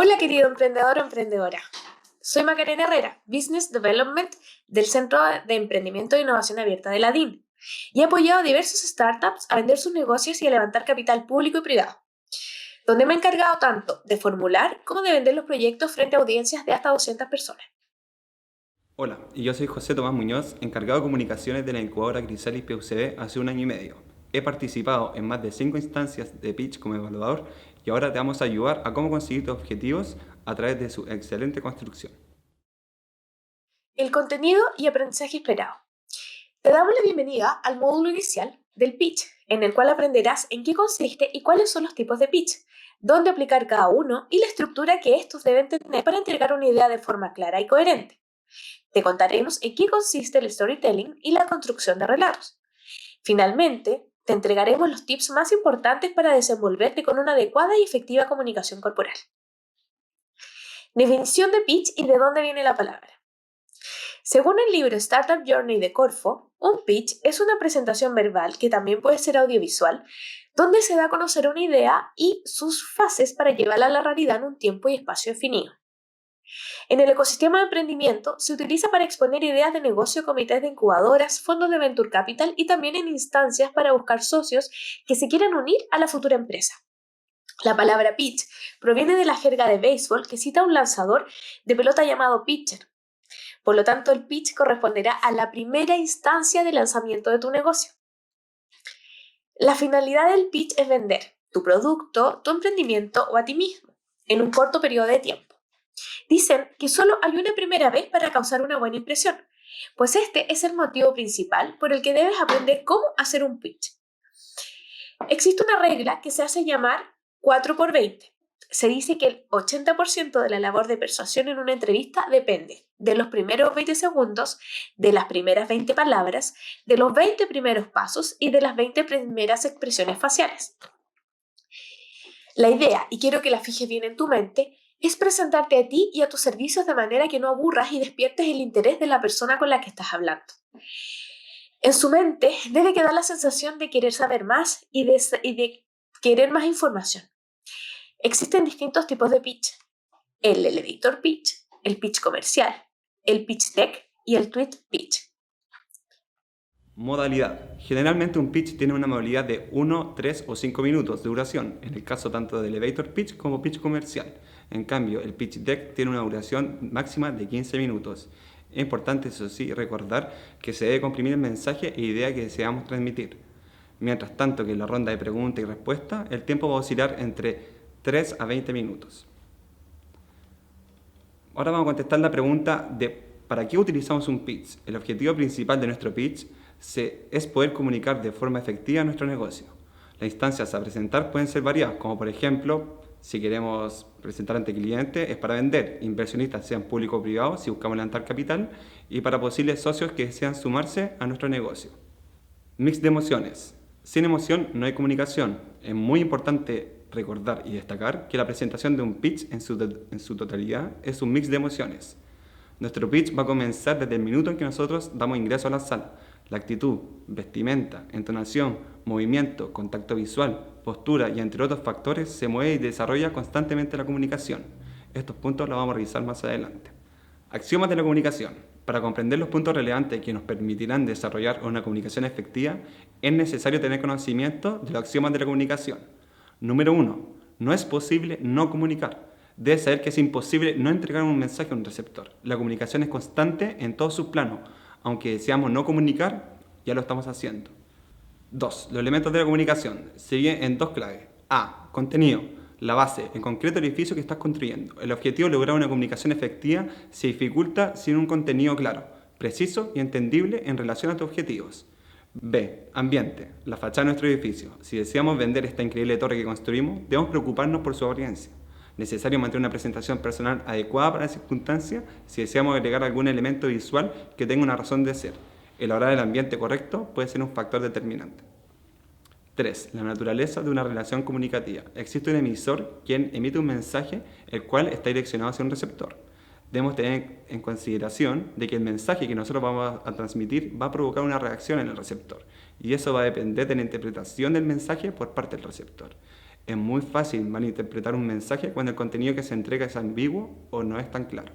Hola querido emprendedor o emprendedora. Soy Macarena Herrera, Business Development del Centro de Emprendimiento e Innovación Abierta de la DIN, y he apoyado a diversos startups a vender sus negocios y a levantar capital público y privado, donde me he encargado tanto de formular como de vender los proyectos frente a audiencias de hasta 200 personas. Hola, y yo soy José Tomás Muñoz, encargado de comunicaciones de la incubadora Crisalis PUCB hace 1 año y medio. He participado en más de 5 instancias de pitch como evaluador y ahora te vamos a ayudar a cómo conseguir tus objetivos a través de su excelente construcción. El contenido y aprendizaje esperado. Te damos la bienvenida al módulo inicial del pitch, en el cual aprenderás en qué consiste y cuáles son los tipos de pitch, dónde aplicar cada uno y la estructura que estos deben tener para entregar una idea de forma clara y coherente. Te contaremos en qué consiste el storytelling y la construcción de relatos. Finalmente, te entregaremos los tips más importantes para desenvolverte con una adecuada y efectiva comunicación corporal. Definición de pitch y de dónde viene la palabra. Según el libro Startup Journey de Corfo, un pitch es una presentación verbal que también puede ser audiovisual, donde se da a conocer una idea y sus fases para llevarla a la realidad en un tiempo y espacio definido. En el ecosistema de emprendimiento se utiliza para exponer ideas de negocio, comités de incubadoras, fondos de venture capital y también en instancias para buscar socios que se quieran unir a la futura empresa. La palabra pitch proviene de la jerga de béisbol que cita a un lanzador de pelota llamado pitcher. Por lo tanto, el pitch corresponderá a la primera instancia de lanzamiento de tu negocio. La finalidad del pitch es vender tu producto, tu emprendimiento o a ti mismo en un corto periodo de tiempo. Dicen que solo hay una primera vez para causar una buena impresión, pues este es el motivo principal por el que debes aprender cómo hacer un pitch. Existe una regla que se hace llamar 4x20. Se dice que el 80% de la labor de persuasión en una entrevista depende de los primeros 20 segundos, de las primeras 20 palabras, de los 20 primeros pasos y de las 20 primeras expresiones faciales. La idea, y quiero que la fijes bien en tu mente, es presentarte a ti y a tus servicios de manera que no aburras y despiertes el interés de la persona con la que estás hablando. En su mente debe quedar la sensación de querer saber más y de querer más información. Existen distintos tipos de pitch: el elevator pitch, el pitch comercial, el pitch deck y el tweet pitch. Modalidad. Generalmente un pitch tiene una modalidad de 1, 3 o 5 minutos de duración, en el caso tanto de elevator pitch como pitch comercial. En cambio, el pitch deck tiene una duración máxima de 15 minutos. Es importante, eso sí, recordar que se debe comprimir el mensaje e idea que deseamos transmitir. Mientras tanto que en la ronda de preguntas y respuestas, el tiempo va a oscilar entre 3 a 20 minutos. Ahora vamos a contestar la pregunta de ¿para qué utilizamos un pitch? El objetivo principal de nuestro pitch es poder comunicar de forma efectiva nuestro negocio. Las instancias a presentar pueden ser variadas, como por ejemplo, si queremos presentar ante clientes es para vender, inversionistas sean públicos o privados si buscamos levantar capital y para posibles socios que desean sumarse a nuestro negocio. Mix de emociones. Sin emoción no hay comunicación. Es muy importante recordar y destacar que la presentación de un pitch en su totalidad es un mix de emociones. Nuestro pitch va a comenzar desde el minuto en que nosotros damos ingreso a la sala. La actitud, vestimenta, entonación, movimiento, contacto visual, postura y entre otros factores se mueve y desarrolla constantemente la comunicación. Estos puntos los vamos a revisar más adelante. Axiomas de la comunicación. Para comprender los puntos relevantes que nos permitirán desarrollar una comunicación efectiva, es necesario tener conocimiento de los axiomas de la comunicación. Número 1. No es posible no comunicar. Debes saber que es imposible no entregar un mensaje a un receptor. La comunicación es constante en todos sus planos. Aunque deseamos no comunicar, ya lo estamos haciendo. 2. Los elementos de la comunicación se dividen en dos claves. A. Contenido. La base, en concreto el edificio que estás construyendo. El objetivo de lograr una comunicación efectiva se dificulta sin un contenido claro, preciso y entendible en relación a tus objetivos. B. Ambiente. La fachada de nuestro edificio. Si deseamos vender esta increíble torre que construimos, debemos preocuparnos por su apariencia. Necesario mantener una presentación personal adecuada para las circunstancias si deseamos agregar algún elemento visual que tenga una razón de ser. Elaborar el ambiente correcto puede ser un factor determinante. 3. La naturaleza de una relación comunicativa. Existe un emisor quien emite un mensaje el cual está direccionado hacia un receptor. Debemos tener en consideración de que el mensaje que nosotros vamos a transmitir va a provocar una reacción en el receptor y eso va a depender de la interpretación del mensaje por parte del receptor. Es muy fácil malinterpretar un mensaje cuando el contenido que se entrega es ambiguo o no es tan claro.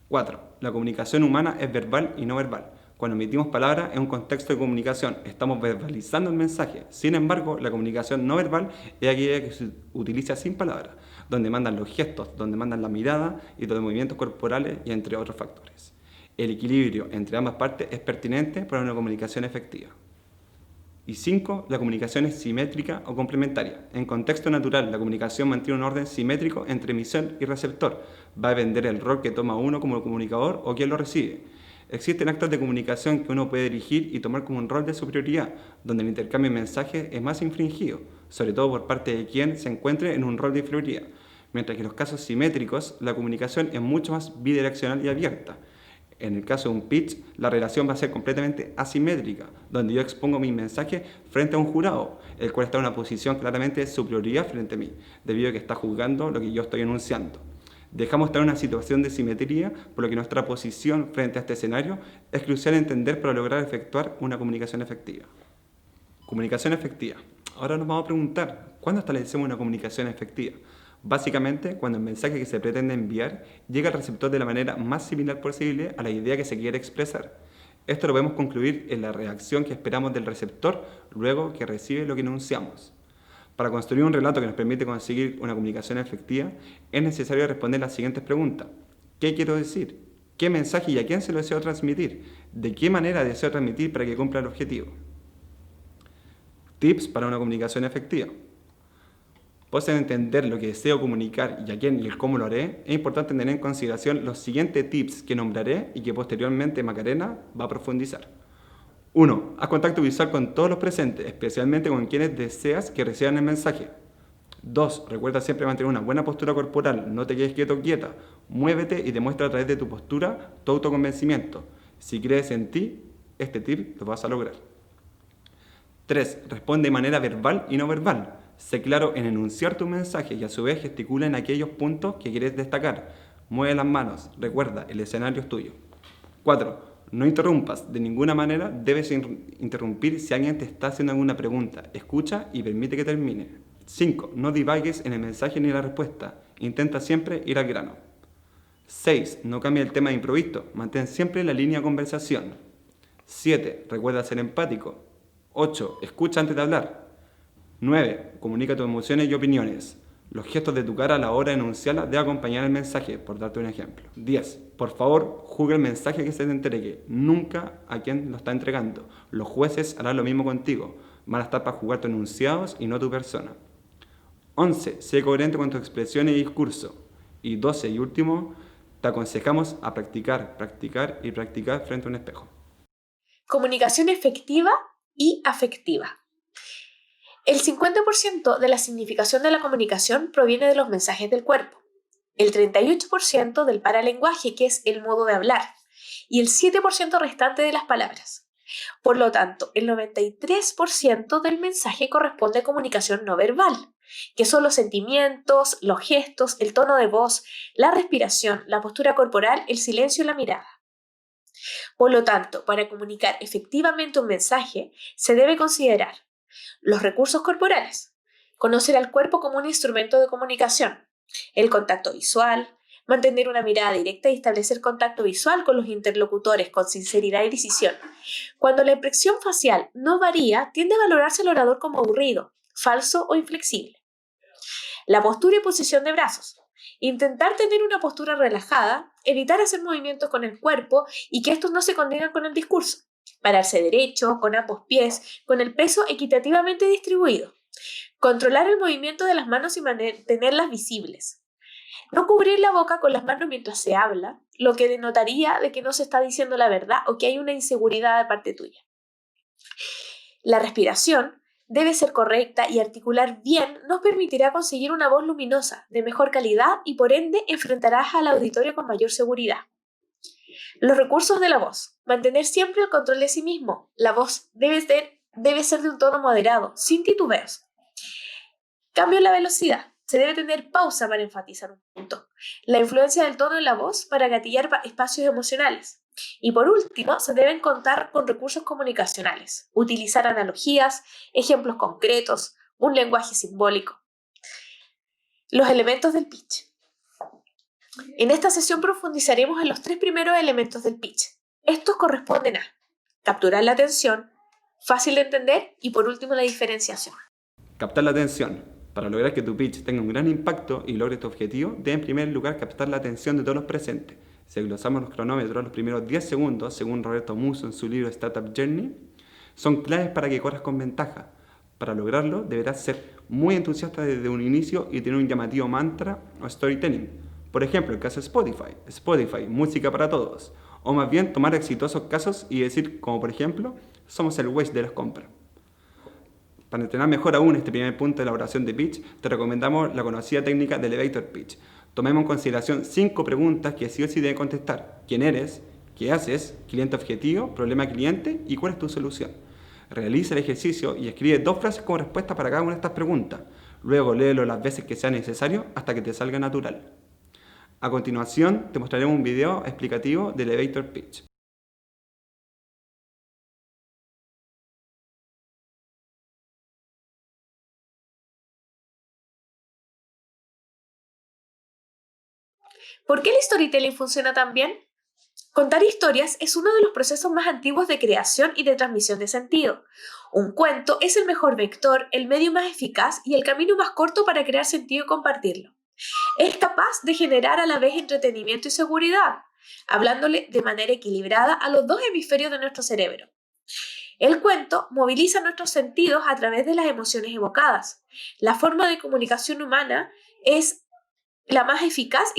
4. La comunicación humana es verbal y no verbal. Cuando emitimos palabras en un contexto de comunicación, estamos verbalizando el mensaje. Sin embargo, la comunicación no verbal es aquella que se utiliza sin palabras, donde mandan los gestos, donde mandan la mirada y los movimientos corporales y entre otros factores. El equilibrio entre ambas partes es pertinente para una comunicación efectiva. Y 5. La comunicación es simétrica o complementaria. En contexto natural, la comunicación mantiene un orden simétrico entre emisor y receptor. Va a depender del rol que toma uno como comunicador o quien lo recibe. Existen actos de comunicación que uno puede dirigir y tomar como un rol de superioridad, donde el intercambio de mensajes es más infringido, sobre todo por parte de quien se encuentre en un rol de inferioridad. Mientras que en los casos simétricos, la comunicación es mucho más bidireccional y abierta. En el caso de un pitch, la relación va a ser completamente asimétrica, donde yo expongo mi mensaje frente a un jurado, el cual está en una posición claramente de superioridad frente a mí, debido a que está juzgando lo que yo estoy enunciando. Dejamos estar en una situación de simetría, por lo que nuestra posición frente a este escenario es crucial entender para lograr efectuar una comunicación efectiva. Comunicación efectiva. Ahora nos vamos a preguntar, ¿cuándo establecemos una comunicación efectiva? Básicamente, cuando el mensaje que se pretende enviar llega al receptor de la manera más similar posible a la idea que se quiere expresar. Esto lo podemos concluir en la reacción que esperamos del receptor luego que recibe lo que enunciamos. Para construir un relato que nos permite conseguir una comunicación efectiva, es necesario responder las siguientes preguntas. ¿Qué quiero decir? ¿Qué mensaje y a quién se lo deseo transmitir? ¿De qué manera deseo transmitir para que cumpla el objetivo? Tips para una comunicación efectiva. Puedes entender lo que deseo comunicar y a quién y el cómo lo haré, es importante tener en consideración los siguientes tips que nombraré y que posteriormente Macarena va a profundizar. 1. Haz contacto visual con todos los presentes, especialmente con quienes deseas que reciban el mensaje. 2. Recuerda siempre mantener una buena postura corporal, no te quedes quieto o quieta. Muévete y demuestra a través de tu postura tu autoconvencimiento. Si crees en ti, este tip lo vas a lograr. 3. Responde de manera verbal y no verbal. Sé claro en enunciar tu mensaje y a su vez gesticula en aquellos puntos que quieres destacar. Mueve las manos. Recuerda, el escenario es tuyo. 4. No interrumpas. De ninguna manera debes interrumpir si alguien te está haciendo alguna pregunta. Escucha y permite que termine. 5. No divagues en el mensaje ni la respuesta. Intenta siempre ir al grano. 6. No cambie el tema de improviso. Mantén siempre la línea de conversación. 7. Recuerda ser empático. 8. Escucha antes de hablar. 9. Comunica tus emociones y opiniones. Los gestos de tu cara a la hora de enunciarla deben acompañar el mensaje, por darte un ejemplo. 10. Por favor, juzga el mensaje que se te entregue, nunca a quien lo está entregando. Los jueces harán lo mismo contigo. Van a estar para juzgar tus enunciados y no tu persona. 11. Sé coherente con tus expresiones y discurso. Y 12 y último, te aconsejamos a practicar, practicar y practicar frente a un espejo. Comunicación efectiva y afectiva. El 50% de la significación de la comunicación proviene de los mensajes del cuerpo, el 38% del paralenguaje, que es el modo de hablar, y el 7% restante de las palabras. Por lo tanto, el 93% del mensaje corresponde a comunicación no verbal, que son los sentimientos, los gestos, el tono de voz, la respiración, la postura corporal, el silencio y la mirada. Por lo tanto, para comunicar efectivamente un mensaje, se debe considerar los recursos corporales, conocer al cuerpo como un instrumento de comunicación, el contacto visual, mantener una mirada directa y establecer contacto visual con los interlocutores con sinceridad y decisión. Cuando la expresión facial no varía, tiende a valorarse el orador como aburrido, falso o inflexible. La postura y posición de brazos. Intentar tener una postura relajada, evitar hacer movimientos con el cuerpo y que estos no se condigan con el discurso. Pararse derecho, con ambos pies, con el peso equitativamente distribuido. Controlar el movimiento de las manos y mantenerlas visibles. No cubrir la boca con las manos mientras se habla, lo que denotaría de que no se está diciendo la verdad o que hay una inseguridad de parte tuya. La respiración debe ser correcta y articular bien nos permitirá conseguir una voz luminosa, de mejor calidad y por ende enfrentarás al auditorio con mayor seguridad. Los recursos de la voz. Mantener siempre el control de sí mismo. La voz debe ser de un tono moderado, sin titubeos. Cambio en la velocidad. Se debe tener pausa para enfatizar un punto. La influencia del tono en la voz para gatillar espacios emocionales. Y por último, se deben contar con recursos comunicacionales. Utilizar analogías, ejemplos concretos, un lenguaje simbólico. Los elementos del pitch. En esta sesión profundizaremos en los 3 primeros elementos del pitch. Estos corresponden a capturar la atención, fácil de entender y por último la diferenciación. Captar la atención. Para lograr que tu pitch tenga un gran impacto y logre tu objetivo, debe en primer lugar captar la atención de todos los presentes. Si desglosamos los cronómetros, los primeros 10 segundos, según Roberto Musso en su libro Startup Journey, son claves para que corras con ventaja. Para lograrlo, deberás ser muy entusiasta desde un inicio y tener un llamativo mantra o storytelling. Por ejemplo, el caso de Spotify, música para todos. O más bien tomar exitosos casos y decir, como por ejemplo, somos el Waze de las compras. Para entrenar mejor aún este primer punto de elaboración de pitch, te recomendamos la conocida técnica de Elevator Pitch. Tomemos en consideración 5 preguntas que sí o sí deben contestar. ¿Quién eres? ¿Qué haces? ¿Cliente objetivo? ¿Problema cliente? ¿Y cuál es tu solución? Realiza el ejercicio y escribe 2 frases como respuesta para cada una de estas preguntas. Luego léelo las veces que sea necesario hasta que te salga natural. A continuación, te mostraremos un video explicativo del Elevator Pitch. ¿Por qué el storytelling funciona tan bien? Contar historias es uno de los procesos más antiguos de creación y de transmisión de sentido. Un cuento es el mejor vector, el medio más eficaz y el camino más corto para crear sentido y compartirlo. Es capaz de generar a la vez entretenimiento y seguridad, hablándole de manera equilibrada a los 2 hemisferios de nuestro cerebro. El cuento moviliza nuestros sentidos a través de las emociones evocadas. La forma de comunicación humana es la más eficaz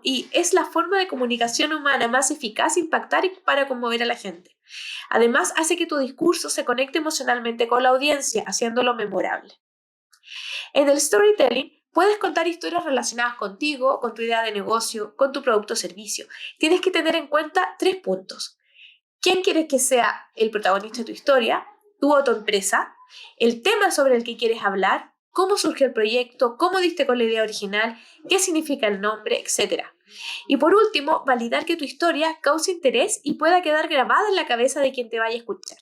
y es la forma de comunicación humana más eficaz, impactar y para conmover a la gente. Además, hace que tu discurso se conecte emocionalmente con la audiencia, haciéndolo memorable. En el storytelling, puedes contar historias relacionadas contigo, con tu idea de negocio, con tu producto o servicio. Tienes que tener en cuenta 3 puntos. ¿Quién quieres que sea el protagonista de tu historia? ¿Tú o tu empresa? ¿El tema sobre el que quieres hablar? ¿Cómo surgió el proyecto? ¿Cómo diste con la idea original? ¿Qué significa el nombre? Etcétera. Y por último, validar que tu historia cause interés y pueda quedar grabada en la cabeza de quien te vaya a escuchar.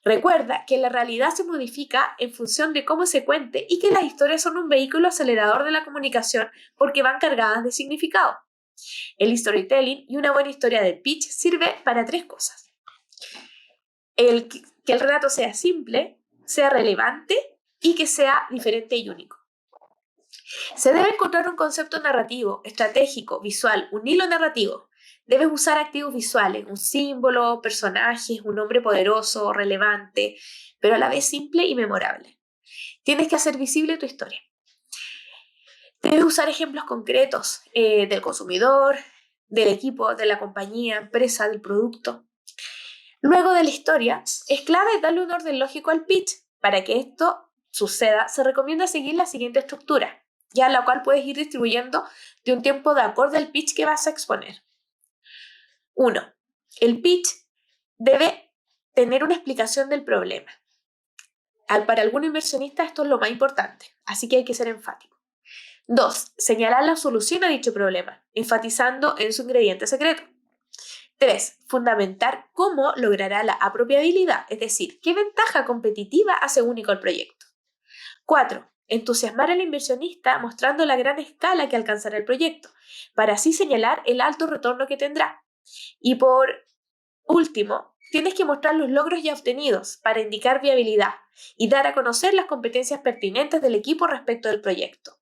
Recuerda que la realidad se modifica en función de cómo se cuente y que las historias son un vehículo acelerador de la comunicación porque van cargadas de significado. El storytelling y una buena historia de pitch sirve para 3 cosas. Que el relato sea simple, sea relevante y que sea diferente y único. Se debe encontrar un concepto narrativo, estratégico, visual, un hilo narrativo. Debes usar activos visuales, un símbolo, personajes, un nombre poderoso, relevante, pero a la vez simple y memorable. Tienes que hacer visible tu historia. Debes usar ejemplos concretos del consumidor, del equipo, de la compañía, empresa, del producto. Luego de la historia, es clave darle un orden lógico al pitch. Para que esto suceda, se recomienda seguir la siguiente estructura, ya la cual puedes ir distribuyendo de un tiempo de acorde al pitch que vas a exponer. 1. El pitch debe tener una explicación del problema. Para algún inversionista esto es lo más importante, así que hay que ser enfático. 2. Señalar la solución a dicho problema, enfatizando en su ingrediente secreto. 3. Fundamentar cómo logrará la apropiabilidad, es decir, qué ventaja competitiva hace único el proyecto. 4. Entusiasmar al inversionista mostrando la gran escala que alcanzará el proyecto, para así señalar el alto retorno que tendrá. Y por último, tienes que mostrar los logros ya obtenidos para indicar viabilidad y dar a conocer las competencias pertinentes del equipo respecto del proyecto.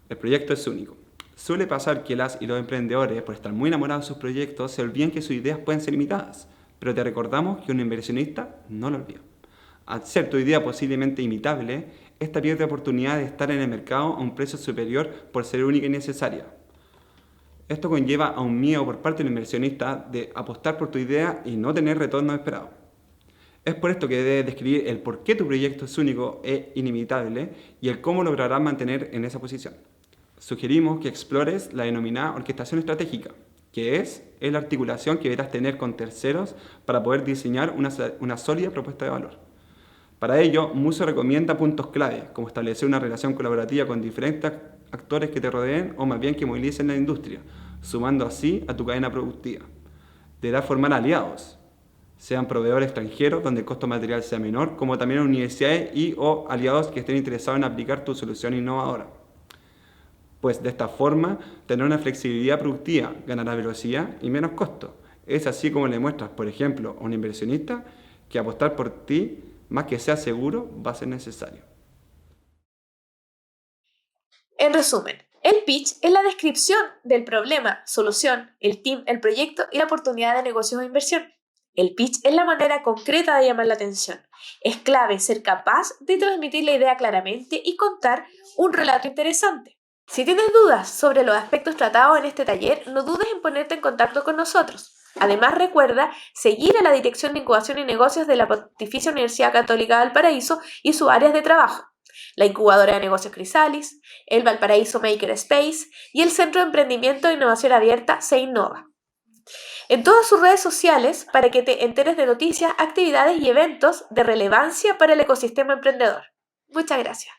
El proyecto es único. Suele pasar que las y los emprendedores, por estar muy enamorados de sus proyectos, se olvidan que sus ideas pueden ser limitadas, pero te recordamos que un inversionista no lo olvida. Al ser tu idea posiblemente imitable, esta pierde oportunidad de estar en el mercado a un precio superior por ser única y necesaria. Esto conlleva a un miedo por parte del inversionista de apostar por tu idea y no tener retorno esperado. Es por esto que debes describir el por qué tu proyecto es único e inimitable y el cómo lograrás mantener en esa posición. Sugerimos que explores la denominada orquestación estratégica, que es la articulación que deberás tener con terceros para poder diseñar una sólida propuesta de valor. Para ello, Musso recomienda puntos clave, como establecer una relación colaborativa con diferentes actores que te rodeen o más bien que movilicen la industria, sumando así a tu cadena productiva. Deberás formar aliados. sean proveedores extranjeros donde el costo material sea menor, como también universidades y o aliados que estén interesados en aplicar tu solución innovadora. Pues de esta forma tendrás una flexibilidad productiva, ganarás velocidad y menos costo. Es así como le muestras, por ejemplo, a un inversionista que apostar por ti, más que sea seguro, va a ser necesario. En resumen, el pitch es la descripción del problema, solución, el team, el proyecto y la oportunidad de negocio o inversión. El pitch es la manera concreta de llamar la atención. Es clave ser capaz de transmitir la idea claramente y contar un relato interesante. Si tienes dudas sobre los aspectos tratados en este taller, no dudes en ponerte en contacto con nosotros. Además, recuerda seguir a la Dirección de Incubación y Negocios de la Pontificia Universidad Católica de Valparaíso y sus áreas de trabajo, la Incubadora de Negocios Crisalis, el Valparaíso Maker Space y el Centro de Emprendimiento e Innovación Abierta Se Innova. En todas sus redes sociales para que te enteres de noticias, actividades y eventos de relevancia para el ecosistema emprendedor. Muchas gracias.